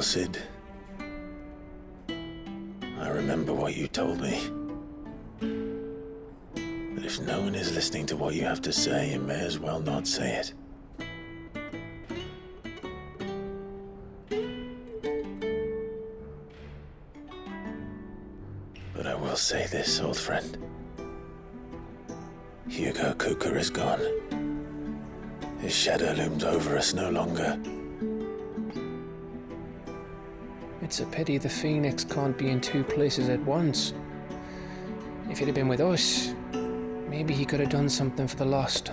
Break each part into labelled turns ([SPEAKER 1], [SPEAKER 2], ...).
[SPEAKER 1] Well, Sid, I remember what you told me. That if no one is listening to what you have to say, you may as well not say it. But I will say this, old friend. Hugo Kuka is gone. His shadow looms over us no longer.
[SPEAKER 2] It's a pity the Phoenix can't be in two places at once. If he'd have been with us, maybe he could have done something for the lost.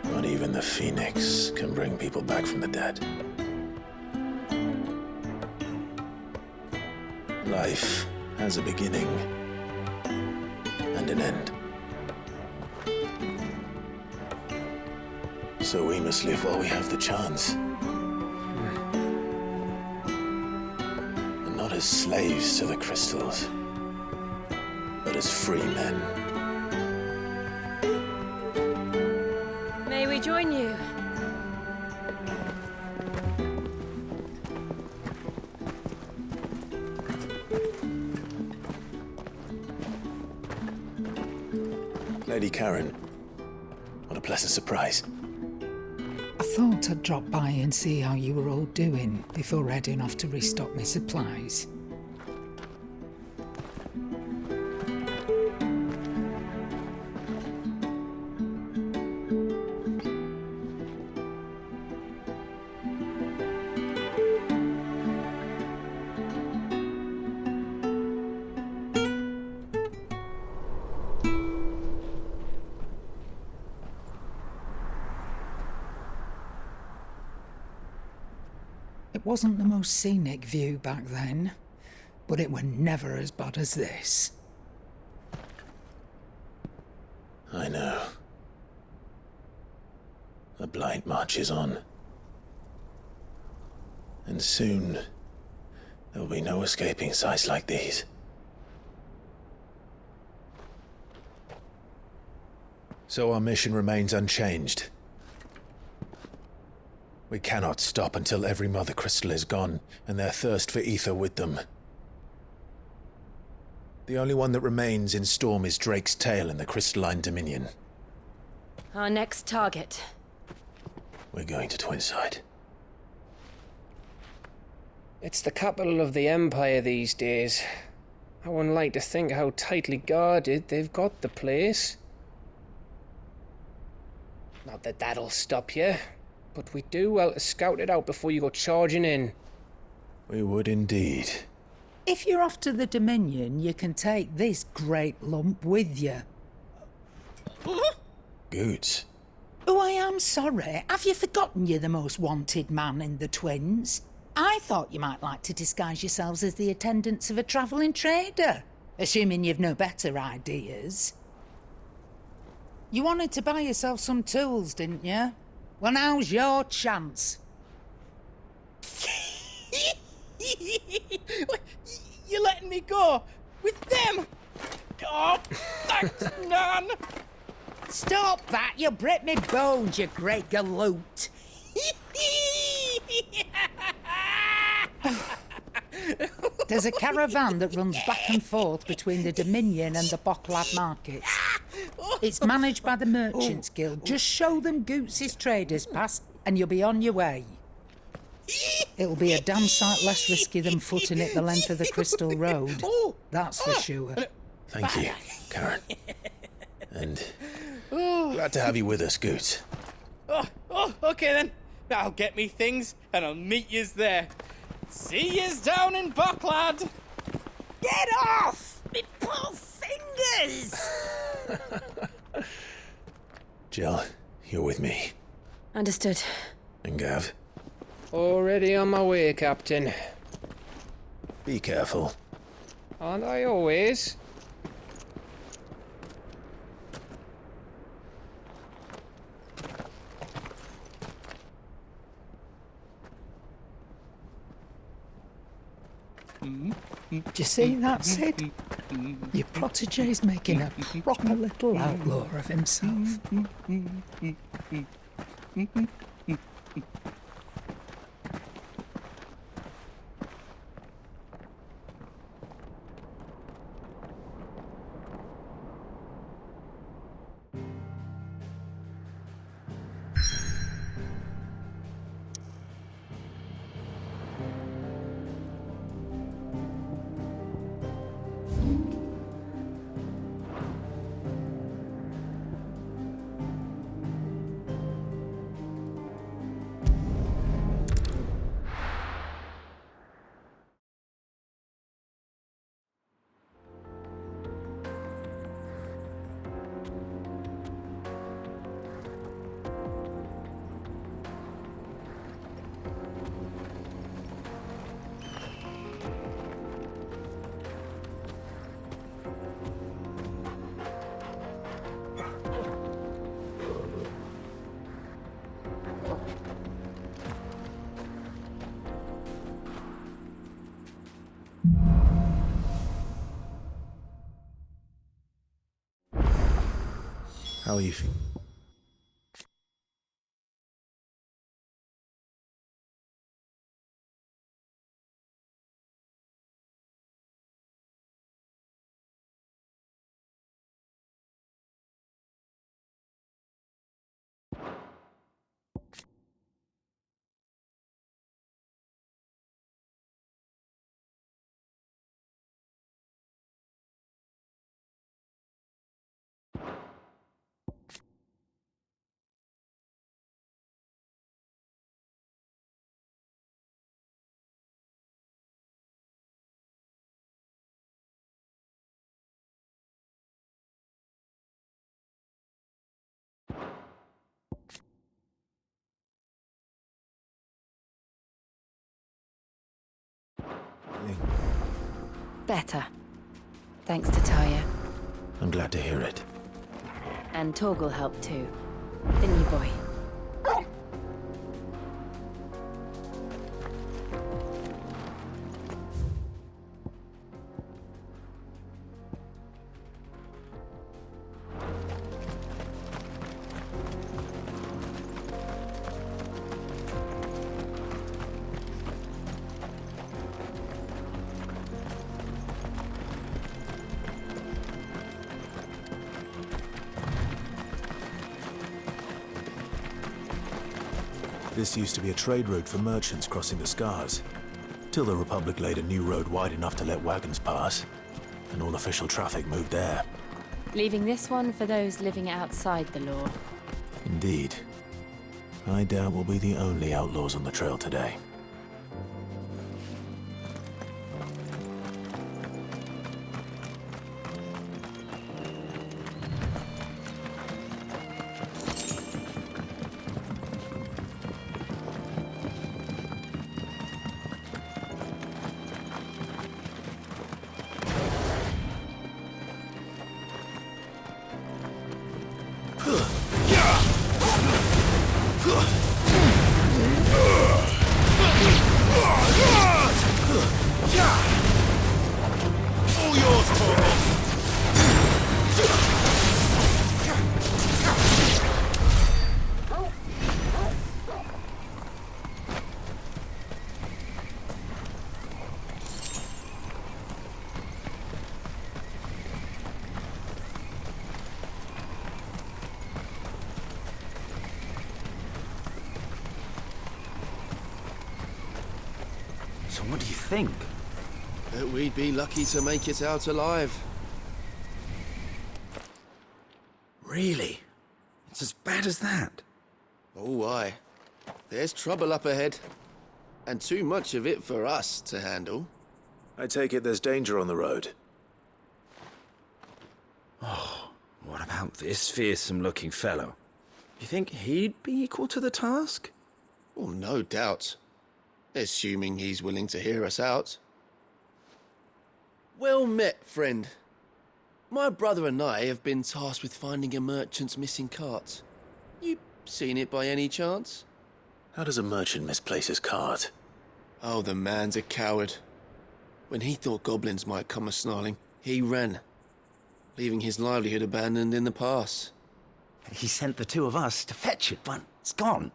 [SPEAKER 1] Not even the Phoenix can bring people back from the dead. Life has a beginning and an end. So we must live while we have the chance. And not as slaves to the crystals, but as free men.
[SPEAKER 3] May we join you?
[SPEAKER 1] Lady Karen, what a pleasant surprise.
[SPEAKER 4] I thought I'd drop by and see how you were all doing before heading off to restock my supplies. It wasn't the most scenic view back then, but it were never as bad as this.
[SPEAKER 1] I know. The blight marches on. And soon, there'll be no escaping sights like these. So our mission remains unchanged. We cannot stop until every Mother Crystal is gone, and their thirst for ether with them. The only one that remains in Storm is Drake's tail in the Crystalline Dominion.
[SPEAKER 3] Our next target.
[SPEAKER 1] We're going to Twinside.
[SPEAKER 2] It's the capital of the Empire these days. I wouldn't like to think how tightly guarded they've got the place. Not that that'll stop you, but we do well to scout it out before you go charging in.
[SPEAKER 1] We would indeed.
[SPEAKER 4] If you're off to the Dominion, you can take this great lump with you.
[SPEAKER 1] Goods.
[SPEAKER 4] Oh, I am sorry. Have you forgotten you're the most wanted man in the Twins? I thought you might like to disguise yourselves as the attendants of a travelling trader, assuming you've no better ideas. You wanted to buy yourself some tools, didn't you? Well, now's your chance.
[SPEAKER 5] You're letting me go with them? Oh, thanks, Nan.
[SPEAKER 4] Stop that! You'll break me bones, you great galoot. There's a caravan that runs back and forth between the Dominion and the Bocklad markets. It's managed by the Merchants Guild. Just show them Goots' traders pass and you'll be on your way. It'll be a damn sight less risky than footing it the length of the Crystal Road. That's for sure.
[SPEAKER 1] Thank you, Karen. And glad to have you with us, Goots.
[SPEAKER 5] Okay then. I'll get me things and I'll meet yous there. See yous down in Bocklad.
[SPEAKER 4] Get off! Me poor fingers!
[SPEAKER 1] Jill, you're with me.
[SPEAKER 3] Understood.
[SPEAKER 1] And Gav,
[SPEAKER 2] Already on my way, Captain.
[SPEAKER 1] be careful.
[SPEAKER 2] Aren't I always?
[SPEAKER 4] Do you see that, Sid? Your protege's making a proper little outlaw of himself.
[SPEAKER 1] How are you feeling?
[SPEAKER 3] Better. Thanks to Taya.
[SPEAKER 1] I'm glad to hear it.
[SPEAKER 3] And Torgal helped too. The new boy.
[SPEAKER 1] This used to be a trade route for merchants crossing the Scars, till the Republic laid a new road wide enough to let wagons pass, and all official traffic moved there.
[SPEAKER 3] Leaving this one for those living outside the law.
[SPEAKER 1] Indeed. I doubt we'll be the only outlaws on the trail today.
[SPEAKER 6] So what do you think?
[SPEAKER 7] That we'd be lucky to make it out alive.
[SPEAKER 6] Really? It's as bad as that?
[SPEAKER 7] Oh, aye. There's trouble up ahead. And too much of it for us to handle.
[SPEAKER 1] I take it there's danger on the road.
[SPEAKER 6] What about this fearsome-looking fellow? You think he'd be equal to the task?
[SPEAKER 7] Well, no doubt. Assuming he's willing to hear us out. Well met, friend. My brother and I have been tasked with finding a merchant's missing cart. You seen it by any chance?
[SPEAKER 1] How does a merchant misplace his cart?
[SPEAKER 7] Oh, the man's a coward. When he thought goblins might come a-snarling, he ran, leaving his livelihood abandoned in the pass.
[SPEAKER 6] He sent the two of us to fetch it, but it's gone.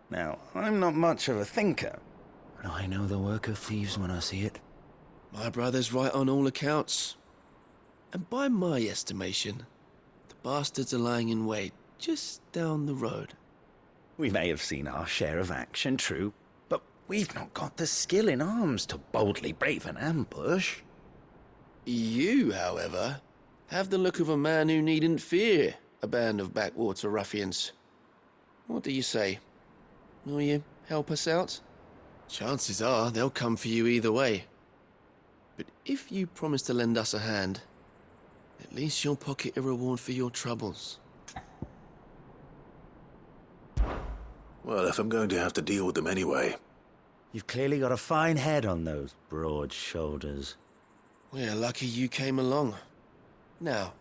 [SPEAKER 6] Now, I'm not much of a thinker, but I know the work of thieves when I see it.
[SPEAKER 7] My brother's right on all accounts. And by my estimation, the bastards are lying in wait just down the road.
[SPEAKER 6] We may have seen our share of action, true, but we've not got the skill in arms to boldly brave an ambush.
[SPEAKER 7] You, however, have the look of a man who needn't fear a band of backwater ruffians. What do you say? Will you help us out? Chances are they'll come for you either way. But if you promise to lend us a hand, at least you'll pocket a reward for your troubles.
[SPEAKER 1] Well, if I'm going to have to deal with them anyway.
[SPEAKER 6] You've clearly got a fine head on those broad shoulders.
[SPEAKER 7] We're lucky you came along. Now,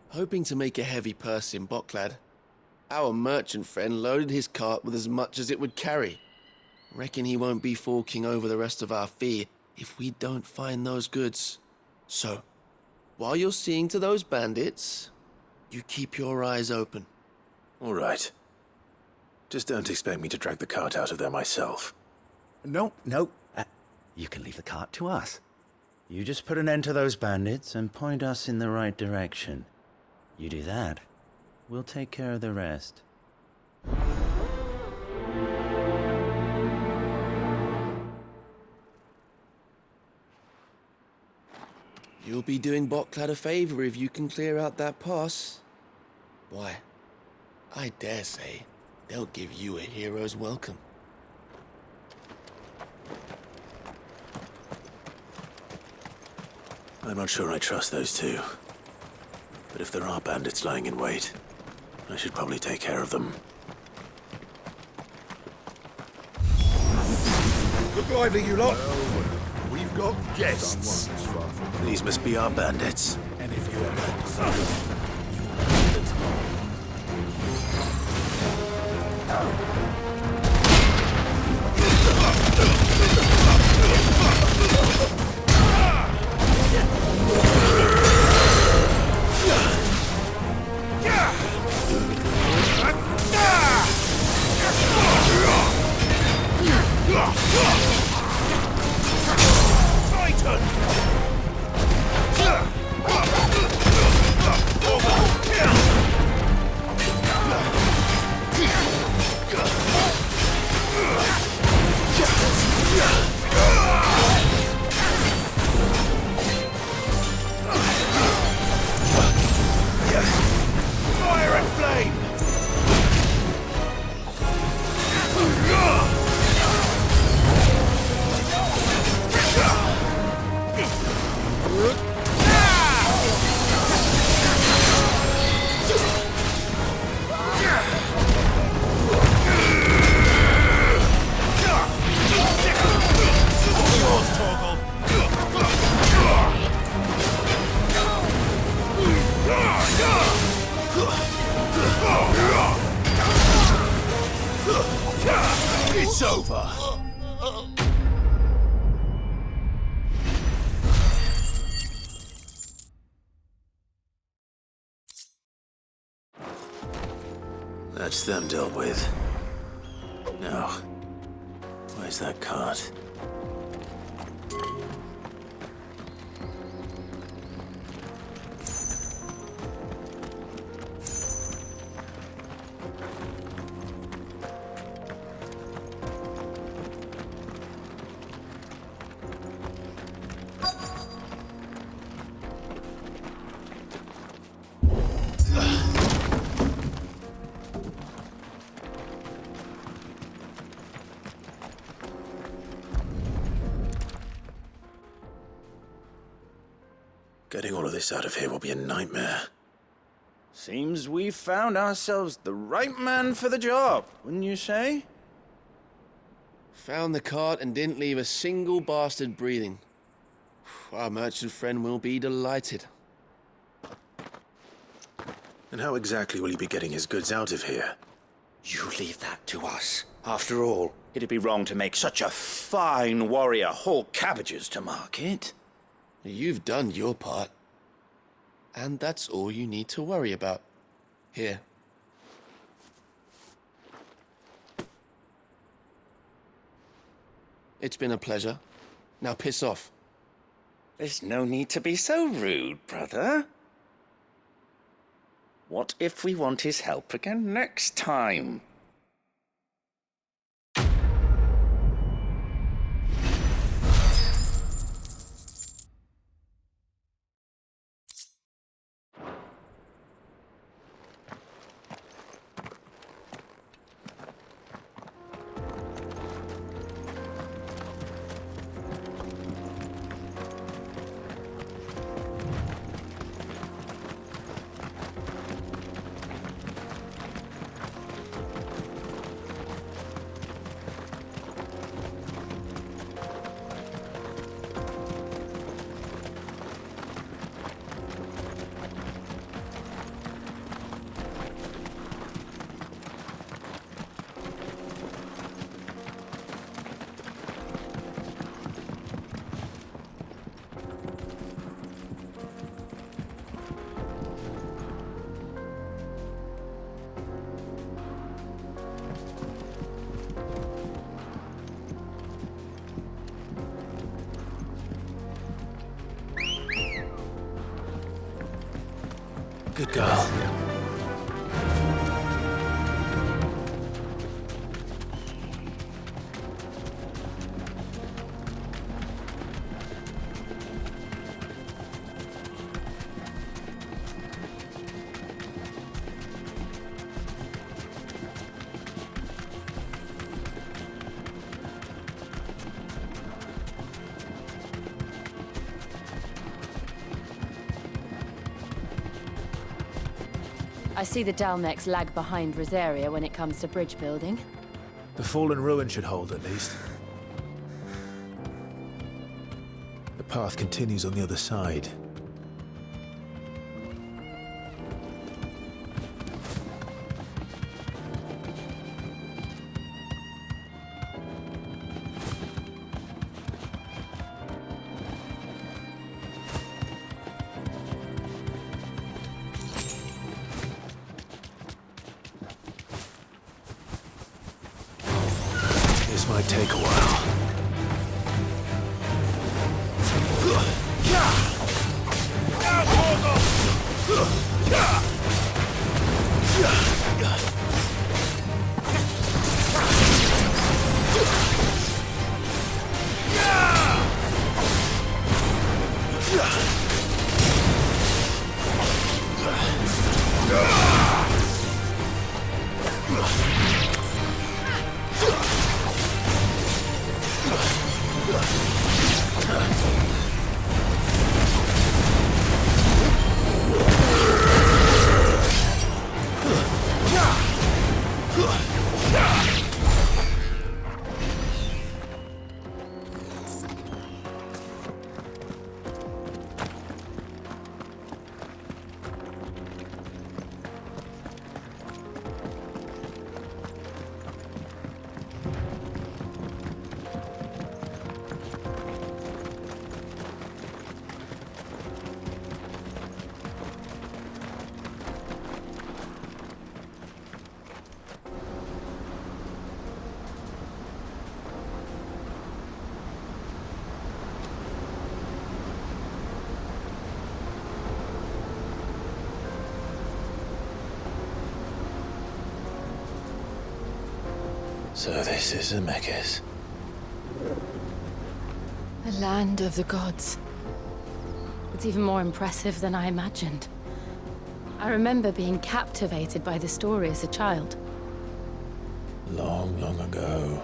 [SPEAKER 7] hoping to make a heavy purse in Boklad, our merchant friend loaded his cart with as much as it would carry. Reckon he won't be forking over the rest of our fee if we don't find those goods. So, while you're seeing to those bandits, You keep your eyes open.
[SPEAKER 1] All right. Just don't expect me to drag the cart out of there myself.
[SPEAKER 6] No. You can leave the cart to us. You just put an end to those bandits and point us in the right direction. You do that, we'll take care of the rest.
[SPEAKER 7] You'll be doing Boklad a favor if you can clear out that pass. Why, I dare say they'll give you a hero's welcome.
[SPEAKER 1] I'm not sure I trust those two. But if there are bandits lying in wait, I should probably take care of them.
[SPEAKER 8] Look lively, you lot. We've got guests.
[SPEAKER 1] These must be our bandits.
[SPEAKER 8] And if you ever
[SPEAKER 1] It's over. That's them dealt with. Now, where's that cart? Getting all of this out of here will be a nightmare.
[SPEAKER 6] Seems we've found ourselves the right man for the job, wouldn't you say?
[SPEAKER 7] Found the cart and didn't leave a single bastard breathing. Our merchant friend will be delighted.
[SPEAKER 1] And how exactly will he be getting his goods out of here?
[SPEAKER 6] You leave that to us. After all, it'd be wrong to make such a fine warrior haul cabbages to market.
[SPEAKER 7] You've done your part. And that's all you need to worry about. Here. It's been a pleasure. Now piss off.
[SPEAKER 6] There's no need to be so rude, brother. What if we want his help again next time?
[SPEAKER 1] Good girl.
[SPEAKER 3] I see the Dzemekis lag behind Rosaria when it comes to bridge building.
[SPEAKER 1] The fallen ruin should hold, at least. The path continues on the other side. This might take a while. So this is Dzemekis.
[SPEAKER 3] The land of the gods. It's even more impressive than I imagined. I remember being captivated by the story as a child.
[SPEAKER 1] Long, long ago,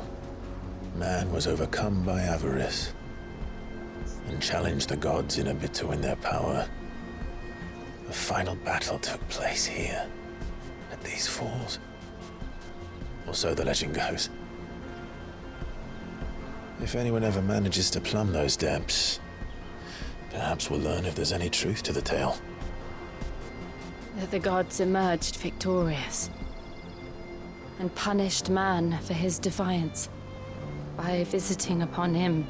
[SPEAKER 1] man was overcome by avarice and challenged the gods in a bid to win their power. The final battle took place here, at these falls. Or so the legend goes. If anyone ever manages to plumb those depths, perhaps we'll learn if there's any truth to the tale.
[SPEAKER 3] That the gods emerged victorious and punished man for his defiance by visiting upon him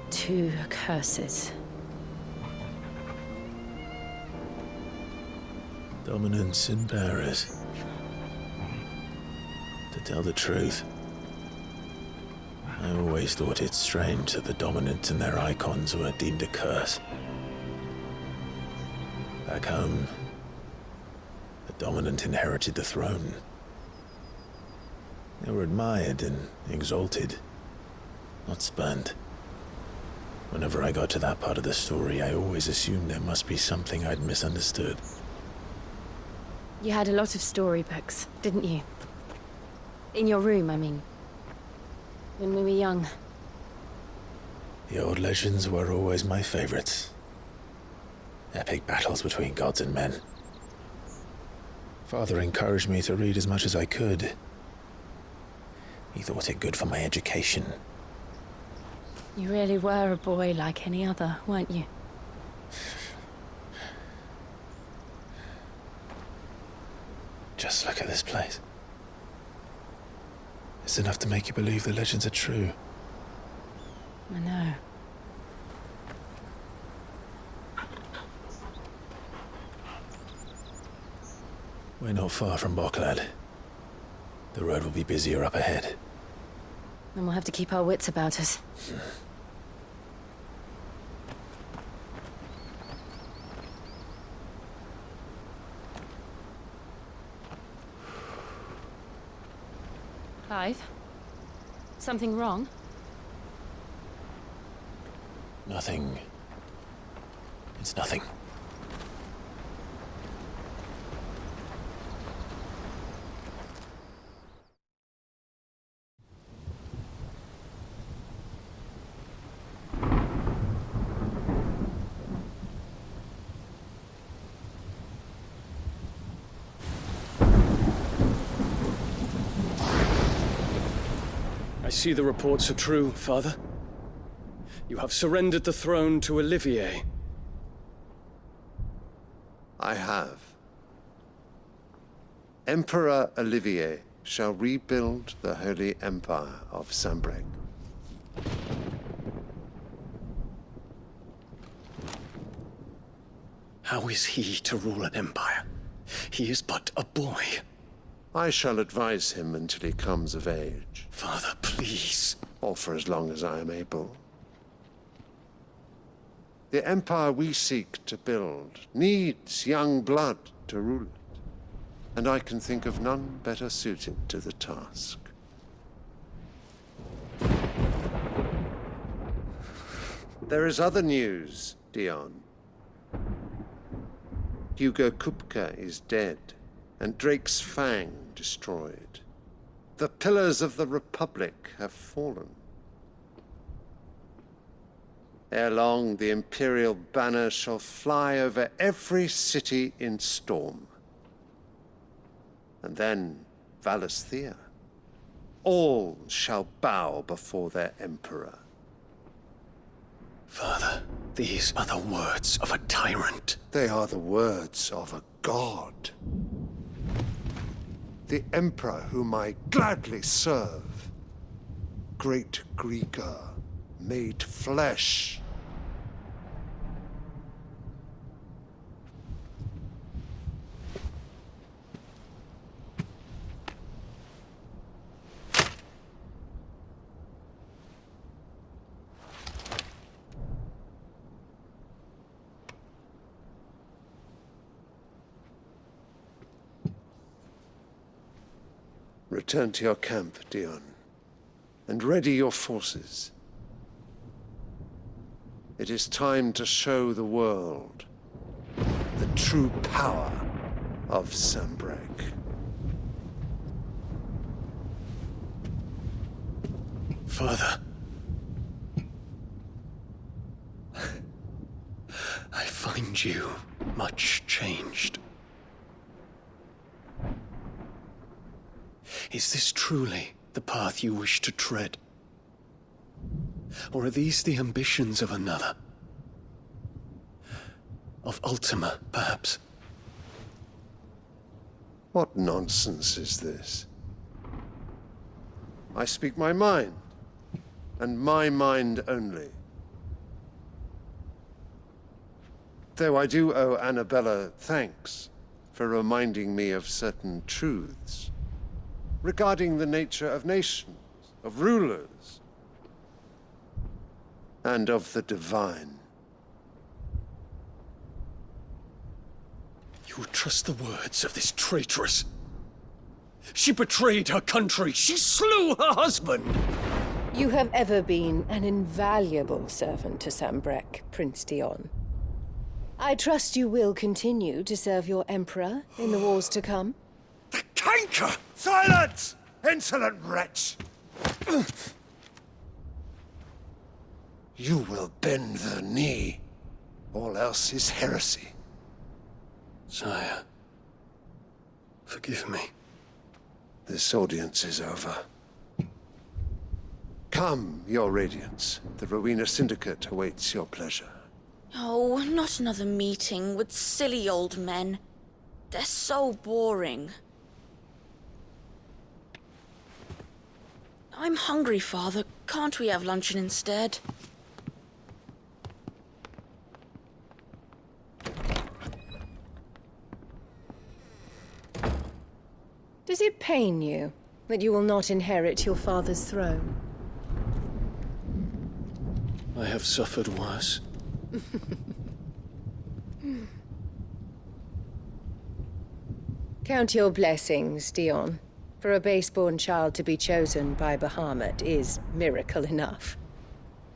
[SPEAKER 3] 2 curses.
[SPEAKER 1] Dominance and bearers. To tell the truth, I always thought it strange that the dominant and their icons were deemed a curse. Back home, the dominant inherited the throne. They were admired and exalted, not spurned. Whenever I got to that part of the story, I always assumed there must be something I'd misunderstood.
[SPEAKER 3] You had a lot of storybooks, didn't you? In your room, I mean. When we were young.
[SPEAKER 1] The old legends were always my favorites. Epic battles between gods and men. Father encouraged me to read as much as I could. He thought it good for my education.
[SPEAKER 3] You really were a boy like any other, weren't you?
[SPEAKER 1] Just look at this place. It's enough to make you believe the legends are true.
[SPEAKER 3] I know.
[SPEAKER 1] We're not far from Boklad. The road will be busier up ahead.
[SPEAKER 3] And we'll have to keep our wits about us. Clive? Something wrong?
[SPEAKER 1] Nothing. It's nothing.
[SPEAKER 9] I see the reports are true, Father. You have surrendered the throne to Olivier.
[SPEAKER 8] I have. Emperor Olivier shall rebuild the Holy Empire of Sambrec.
[SPEAKER 9] How is he to rule an empire? He is but a boy.
[SPEAKER 8] I shall advise him until he comes of age,
[SPEAKER 9] Father, please.
[SPEAKER 8] or for as long as I am able. The empire we seek to build needs young blood to rule it, and I can think of none better suited to the task. There is other news, Dion. Hugo Kupka is dead, and Drake's Fang destroyed. The pillars of the Republic have fallen. Ere long, the Imperial banner shall fly over every city in Storm. And then Valisthea. All shall bow before their Emperor.
[SPEAKER 9] Father, these are the words of a tyrant.
[SPEAKER 8] They are the words of a god. The Emperor whom I gladly serve. Great Greager, made flesh. Return to your camp, Dion, and ready your forces. It is time to show the world the true power of Sambrec.
[SPEAKER 9] Father. I find you much changed. Is this truly the path you wish to tread? Or are these the ambitions of another? Of Ultima, perhaps?
[SPEAKER 8] What nonsense is this? I speak my mind, and my mind only. Though I do owe Annabella thanks for reminding me of certain truths regarding the nature of nations, of rulers, and of the divine.
[SPEAKER 9] You would trust the words of this traitress? She betrayed her country. She slew her husband.
[SPEAKER 10] You have ever been an invaluable servant to Sambrec, Prince Dion. I trust you will continue to serve your Emperor in the wars to come.
[SPEAKER 8] The canker! Silence! Insolent wretch! You will bend the knee. All else is heresy.
[SPEAKER 9] Sire, forgive me.
[SPEAKER 8] This audience is over. Come, your Radiance. The Rowena Syndicate awaits your pleasure.
[SPEAKER 11] Oh, not another meeting with silly old men. They're so boring. I'm hungry, Father. Can't we have luncheon instead?
[SPEAKER 10] Does it pain you that you will not inherit your father's throne?
[SPEAKER 9] I have suffered worse.
[SPEAKER 10] Count your blessings, Dion. For a base-born child to be chosen by Bahamut is miracle enough.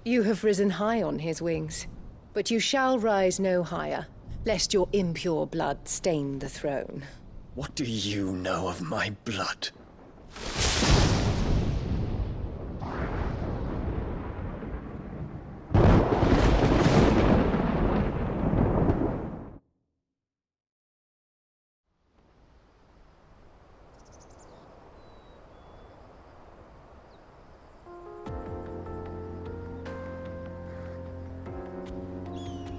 [SPEAKER 10] You have risen high on his wings, but you shall rise no higher, lest your impure blood stain the throne.
[SPEAKER 9] What do you know of my blood?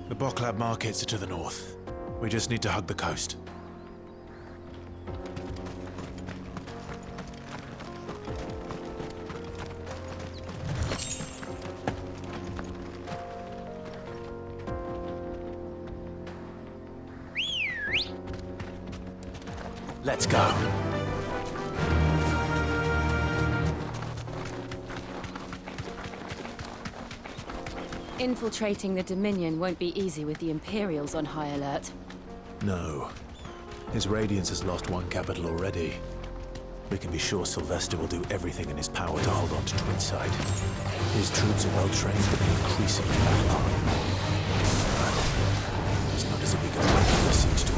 [SPEAKER 1] The Boklab markets are to the north. We just need to hug the coast. Let's go.
[SPEAKER 3] Infiltrating the Dominion won't be easy with the Imperials on high alert.
[SPEAKER 1] No. His Radiance has lost one capital already. We can be sure Sylvester will do everything in his power to hold on to Twinside. His troops are well trained, but increasingly battle-hardened. It's not as if we can wait for the siege to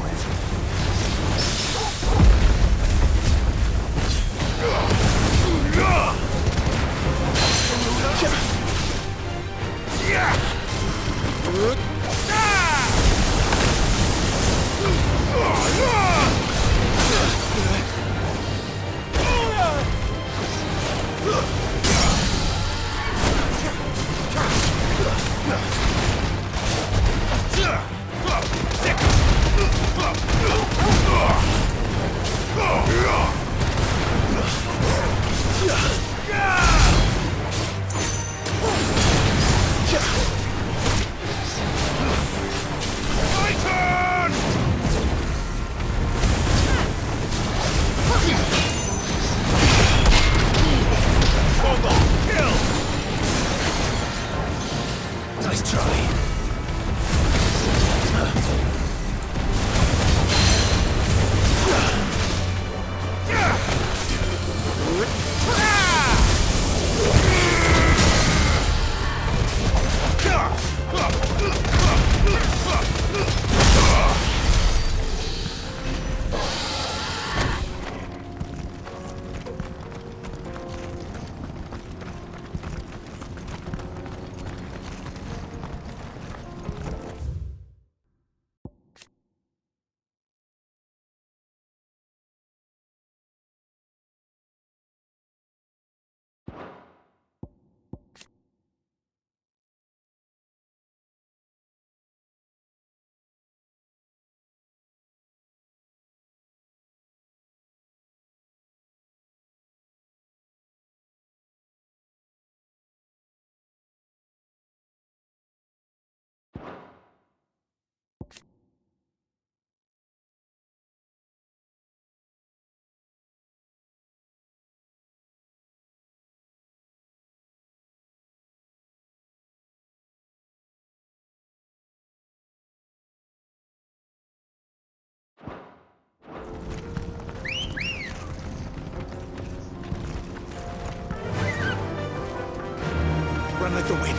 [SPEAKER 1] run like the wind.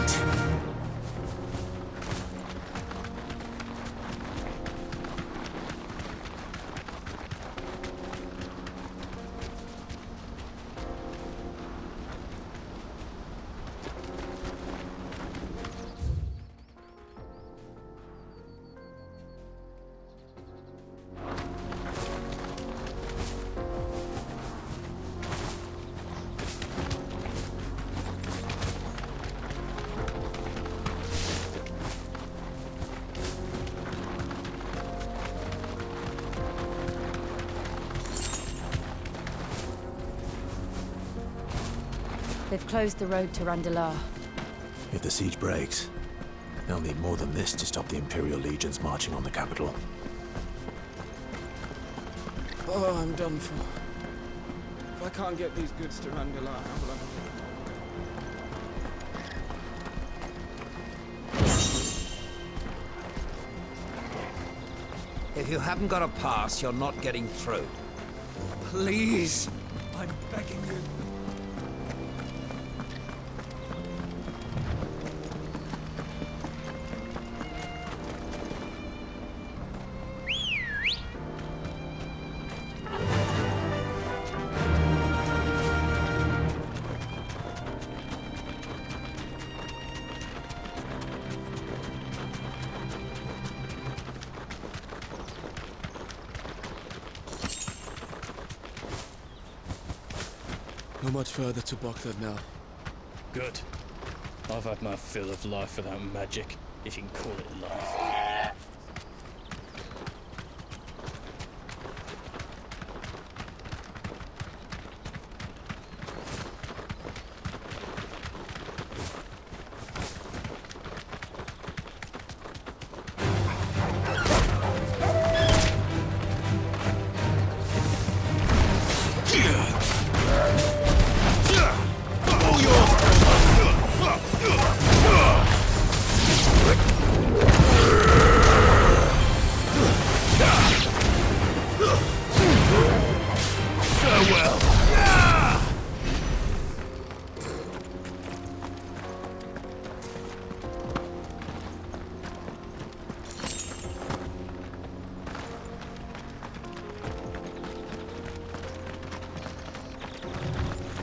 [SPEAKER 3] They've closed the road to Randalar.
[SPEAKER 1] If the siege breaks, they'll need more than this to stop the Imperial legions marching on the capital.
[SPEAKER 2] Oh, I'm done for. If I can't get these goods to Randalar, how will I...
[SPEAKER 12] If you haven't got a pass, you're not getting through. Please, I'm begging you.
[SPEAKER 13] Not much further to Baghdad now.
[SPEAKER 5] Good. I've had my fill of life without magic, if you can call it life.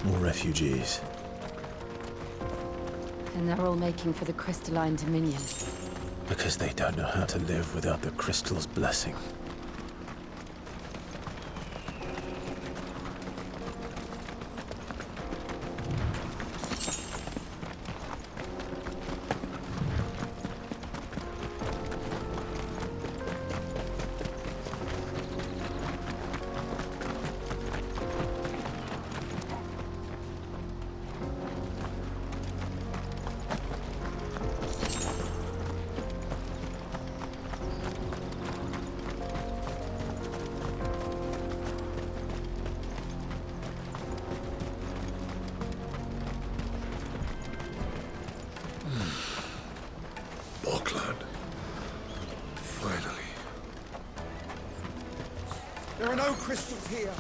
[SPEAKER 1] More refugees.
[SPEAKER 3] And they're all making for the crystalline dominion.
[SPEAKER 1] Because they don't know how to live without the crystal's blessing.
[SPEAKER 12] Finally. There are no crystals here.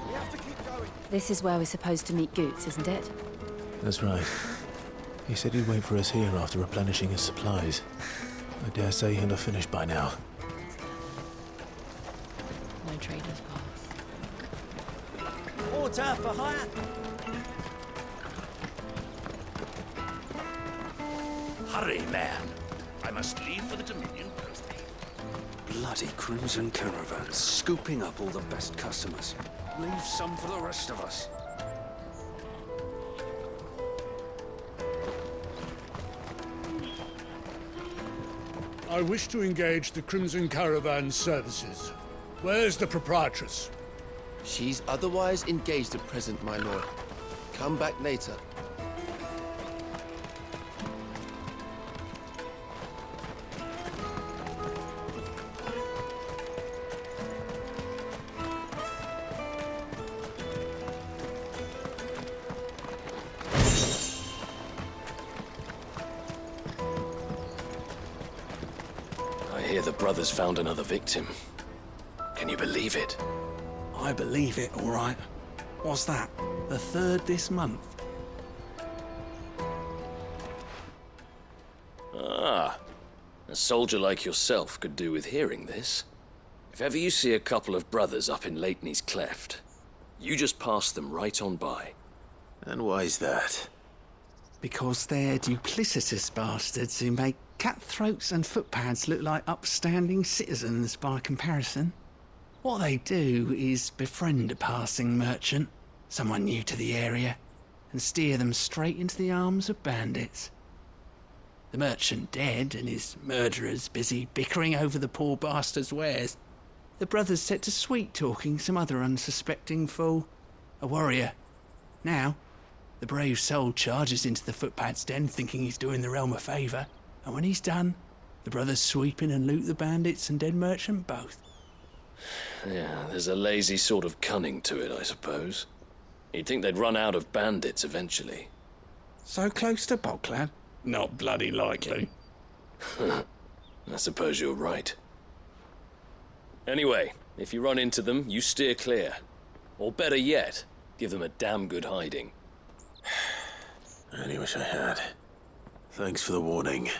[SPEAKER 12] We have to keep going.
[SPEAKER 3] This is where we're supposed to meet Goots, isn't it?
[SPEAKER 1] That's right. He said he'd wait for us here after replenishing his supplies. I dare say he'll have finished by now.
[SPEAKER 3] No traders pass.
[SPEAKER 12] Water for hire.
[SPEAKER 14] Hurry, man. I must leave for the Dominion post.
[SPEAKER 15] Bloody crimson caravans, scooping up all the best customers. Leave some for the rest of us.
[SPEAKER 16] I wish to engage the Crimson Caravan services. Where's the proprietress?
[SPEAKER 7] She's otherwise engaged at present, my lord. Come back later.
[SPEAKER 9] I hear the brothers found another victim. Can you believe it?
[SPEAKER 15] I believe it, all right. What's that? The third this month?
[SPEAKER 9] Ah, a soldier like yourself could do with hearing this. If ever you see a couple of brothers up in Leitney's Cleft, you just pass them right on by.
[SPEAKER 1] And why's that?
[SPEAKER 15] Because they're duplicitous bastards who make cutthroats and footpads look like upstanding citizens by comparison. What they do is befriend a passing merchant, someone new to the area, and steer them straight into the arms of bandits. The merchant dead and his murderers busy bickering over the poor bastard's wares. The brothers set to sweet-talking some other unsuspecting fool, a warrior. Now, the brave soul charges into the footpad's den thinking he's doing the realm a favour, and when he's done, the brothers sweep in and loot the bandits and dead merchant both.
[SPEAKER 9] Yeah, there's a lazy sort of cunning to it, I suppose. You'd think they'd run out of bandits eventually.
[SPEAKER 15] So close to Boglad? Not bloody likely.
[SPEAKER 9] I suppose you're right. Anyway, if you run into them, you steer clear. Or better yet, Give them a damn good hiding.
[SPEAKER 1] I only wish I had. Thanks for the warning.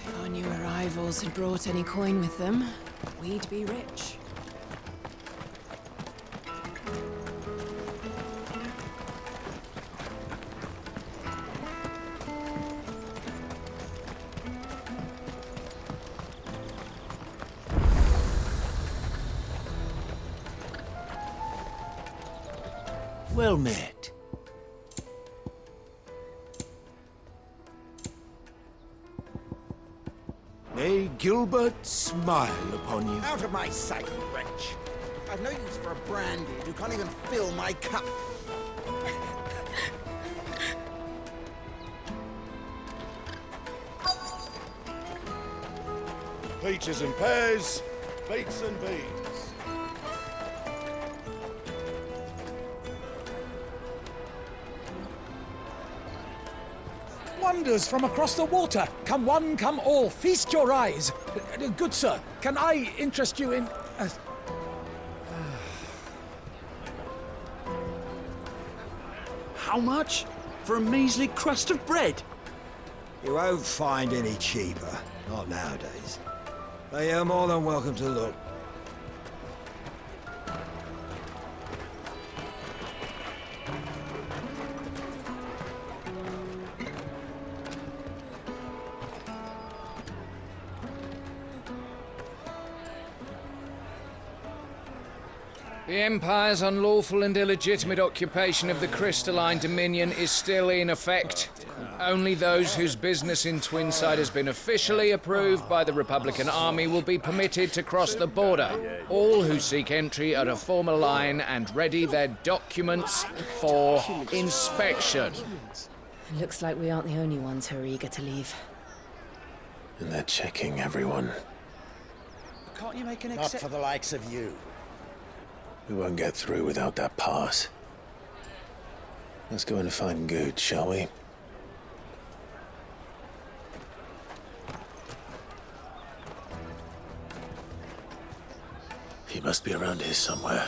[SPEAKER 17] If our new arrivals had brought any coin with them, we'd be rich.
[SPEAKER 12] Well met. May Gilbert smile upon you.
[SPEAKER 18] Out of my sight, wretch. I've no use for a brandy who can't even fill my cup.
[SPEAKER 16] Peaches and pears, beets and beans.
[SPEAKER 19] Wonders from across the water. Come one, come all. Feast your eyes. Good sir, can I interest you in...
[SPEAKER 12] How much? For a measly crust of bread?
[SPEAKER 18] You won't find any cheaper. Not nowadays. But you're more than welcome to look.
[SPEAKER 2] The Empire's unlawful and illegitimate occupation of the Crystalline Dominion is still in effect. Only those whose business in Twinside has been officially approved by the Republican Army will be permitted to cross the border. All who seek entry are to form a line and ready their documents for inspection.
[SPEAKER 3] Looks like we aren't the only ones who are eager to leave.
[SPEAKER 1] And they're checking everyone.
[SPEAKER 18] Can't you make an
[SPEAKER 12] Not
[SPEAKER 18] exception?
[SPEAKER 12] for the likes of you.
[SPEAKER 1] We won't get through without that pass. Let's go in and find Good, shall we? He must be around here somewhere.